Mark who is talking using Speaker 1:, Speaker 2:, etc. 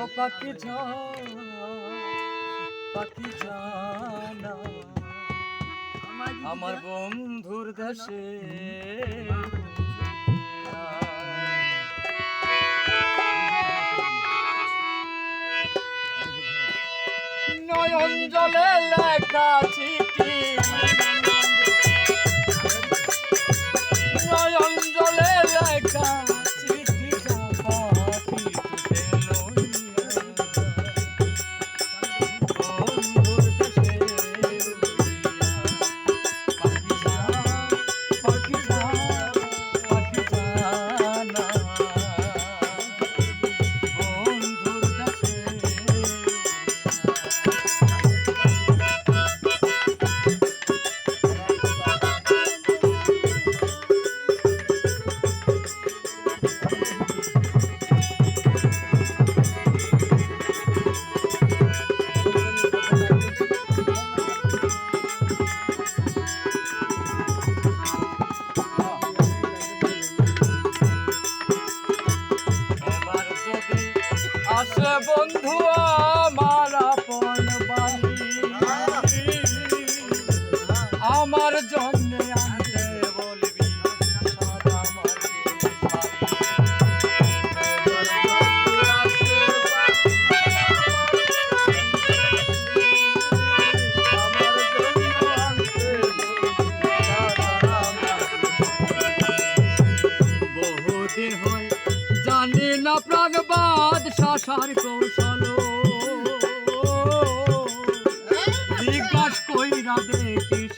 Speaker 1: পাখি পাখি জানা আমার বন্ধুর দেশে নয়ন জলে লেখা চিঠি নয়ন জলে লেখা চিঠি পাখি বন্ধুর দেশে পাখি জানা বন্ধুর দেশে আসে বন্ধু আমার আপন বাড়ি আমার জন্য আনতে বলবি সাদা মাটির বহুদিন হয় জানি না প্রাণবাদ শাসার কৌশল জিজ্ঞাস কইরা দেখিস